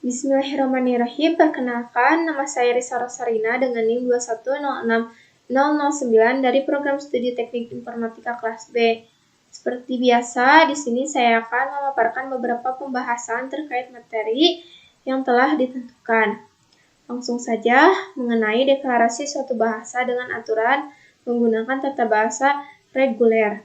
Bismillahirrahmanirrahim. Perkenalkan, nama saya Risa Rosarina dengan NIM 2106009 dari program studi teknik informatika kelas B. Seperti biasa, di sini saya akan memaparkan beberapa pembahasan terkait materi yang telah ditentukan. Langsung saja mengenai deklarasi suatu bahasa dengan aturan menggunakan tata bahasa reguler.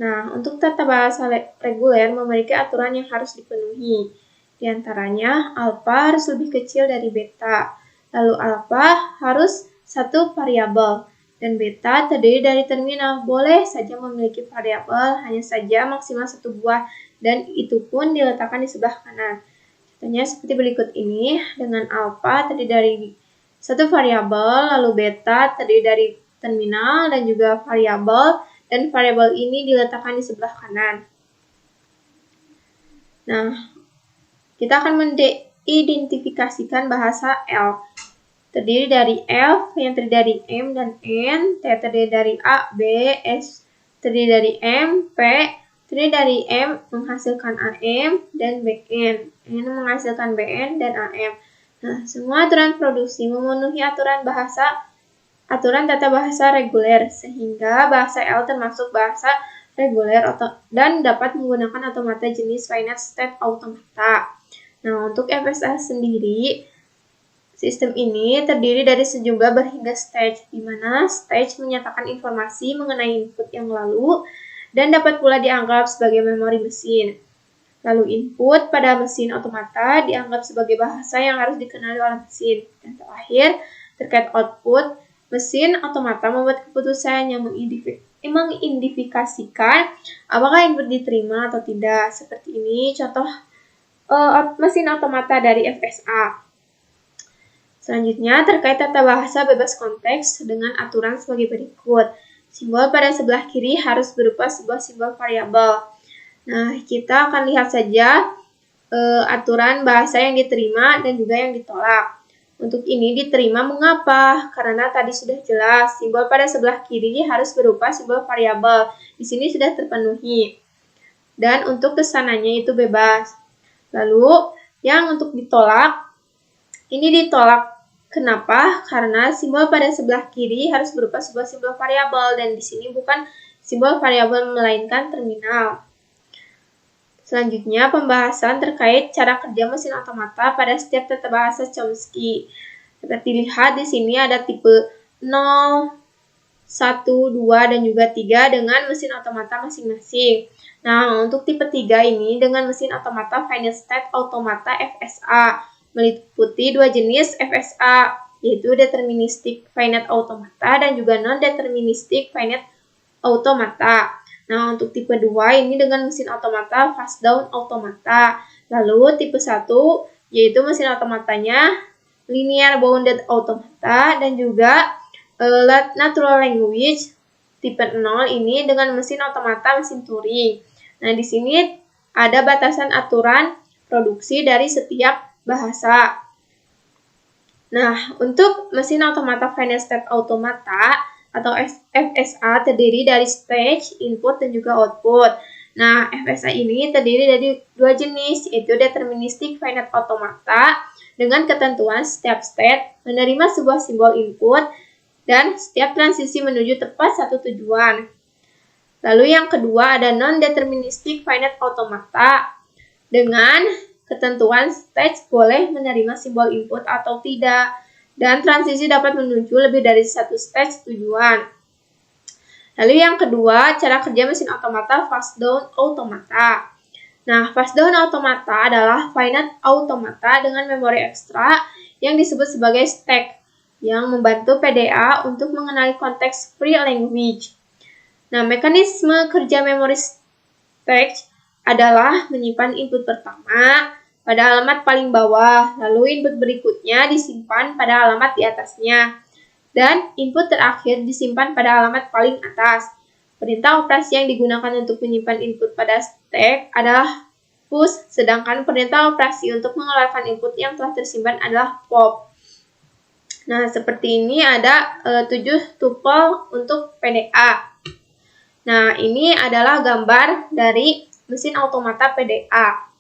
Nah, untuk tata bahasa reguler memiliki aturan yang harus dipenuhi. Di antaranya, alfa harus lebih kecil dari beta. Lalu alfa harus satu variabel. Dan beta terdiri dari terminal. Boleh saja memiliki variabel, hanya saja maksimal satu buah. Dan itu pun diletakkan di sebelah kanan. Contohnya seperti berikut ini. Dengan alfa terdiri dari satu variabel, lalu beta terdiri dari terminal dan juga variabel. Dan variabel ini diletakkan di sebelah kanan. Nah, kita akan mengidentifikasikan bahasa L. Terdiri dari F yang terdiri dari M dan N, T terdiri dari A, B, S terdiri dari M, P terdiri dari M menghasilkan AM dan BN, N menghasilkan BN dan AM. Nah, semua aturan produksi memenuhi aturan tata bahasa reguler, sehingga bahasa L termasuk bahasa reguler dan dapat menggunakan automata jenis finite state automata. Nah, untuk FSA sendiri, sistem ini terdiri dari sejumlah berhingga stage, di mana stage menyatakan informasi mengenai input yang lalu dan dapat pula dianggap sebagai memori mesin. Lalu input pada mesin otomata dianggap sebagai bahasa yang harus dikenali oleh mesin. Dan terakhir, terkait output, mesin otomata membuat keputusan yang mengidentifikasikan apakah input diterima atau tidak. Seperti ini contoh mesin otomata dari FSA. Selanjutnya, terkait tata bahasa bebas konteks dengan aturan sebagai berikut. Simbol pada sebelah kiri harus berupa sebuah simbol variabel. Nah, kita akan lihat saja aturan bahasa yang diterima dan juga yang ditolak. Untuk ini diterima mengapa? Karena tadi sudah jelas, simbol pada sebelah kiri harus berupa simbol variabel. Di sini sudah terpenuhi. Dan untuk kesananya itu bebas. Lalu, yang untuk ditolak, ini ditolak. Kenapa? Karena simbol pada sebelah kiri harus berupa sebuah simbol variabel, dan di sini bukan simbol variabel melainkan terminal. Selanjutnya, pembahasan terkait cara kerja mesin otomata pada setiap tata bahasa Chomsky. Dapat dilihat di sini ada tipe 0, 1, 2, dan juga 3 dengan mesin otomata masing-masing. Nah, untuk tipe 3 ini dengan mesin otomata finite state automata FSA, meliputi dua jenis FSA, yaitu deterministic finite automata dan juga non-deterministic finite automata. Nah, untuk tipe 2 ini dengan mesin otomata fast down automata. Lalu tipe 1 yaitu mesin otomatanya linear bounded automata dan juga natural language tipe 0 ini dengan mesin otomata mesin Turing. Nah, di sini ada batasan aturan produksi dari setiap bahasa. Nah, untuk mesin otomata finite state automata atau FSA terdiri dari stage, input, dan juga output. Nah, FSA ini terdiri dari dua jenis, yaitu deterministic finite automata dengan ketentuan setiap state menerima sebuah simbol input dan setiap transisi menuju tepat satu tujuan. Lalu yang kedua ada non-deterministic finite automata dengan ketentuan stage boleh menerima simbol input atau tidak, dan transisi dapat menuju lebih dari satu stage tujuan. Lalu yang kedua, cara kerja mesin otomata fast down automata. Nah, fast down automata adalah finite automata dengan memori ekstra yang disebut sebagai stack, yang membantu PDA untuk mengenali konteks free language. Nah, mekanisme kerja memori stack adalah menyimpan input pertama pada alamat paling bawah, lalu input berikutnya disimpan pada alamat di atasnya, dan input terakhir disimpan pada alamat paling atas. Perintah operasi yang digunakan untuk menyimpan input pada stack adalah push, sedangkan perintah operasi untuk mengeluarkan input yang telah tersimpan adalah pop. Nah, seperti ini ada 7 tuple untuk PDA. Nah, ini adalah gambar dari mesin otomata PDA.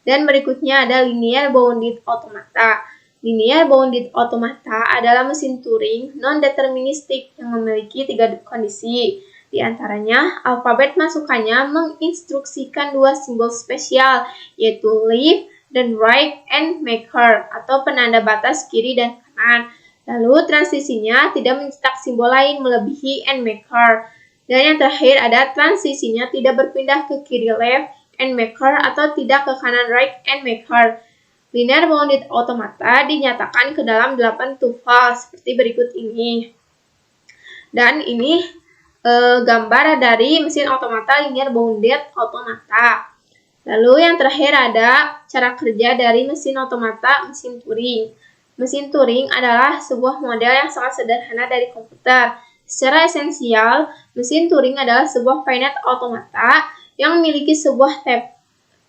Dan berikutnya ada linear bounded automata. Linear bounded automata adalah mesin Turing non-deterministik yang memiliki 3 kondisi. Di antaranya, alfabet masukannya menginstruksikan 2 simbol spesial, yaitu leave dan right and maker, atau penanda batas kiri dan kanan. Lalu transisinya tidak mencetak simbol lain melebihi and maker. Dan yang terakhir ada transisinya tidak berpindah ke kiri left and maker atau tidak ke kanan right and maker. Linear bounded automata dinyatakan ke dalam 8 tuple seperti berikut ini. Dan ini gambar dari mesin automata linear bounded automata. Lalu yang terakhir ada cara kerja dari mesin automata mesin Turing. Mesin Turing adalah sebuah model yang sangat sederhana dari komputer. Secara esensial, mesin Turing adalah sebuah finite automata yang memiliki sebuah tab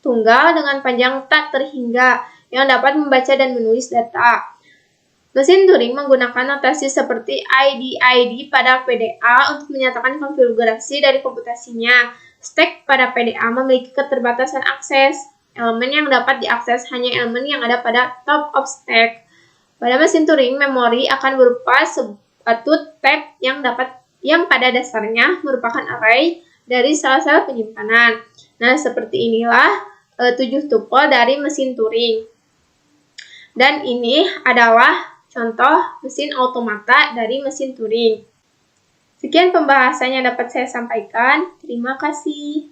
tunggal dengan panjang tak terhingga yang dapat membaca dan menulis data. Mesin Turing menggunakan notasi seperti IDID pada PDA untuk menyatakan konfigurasi dari komputasinya. Stack pada PDA memiliki keterbatasan akses. Elemen yang dapat diakses hanya elemen yang ada pada top of stack. Pada mesin Turing, memori akan berupa suatu tab yang pada dasarnya merupakan array dari sel-sel penyimpanan. Nah, seperti inilah 7 tupel dari mesin Turing. Dan ini adalah contoh mesin automata dari mesin Turing. Sekian pembahasan yang dapat saya sampaikan. Terima kasih.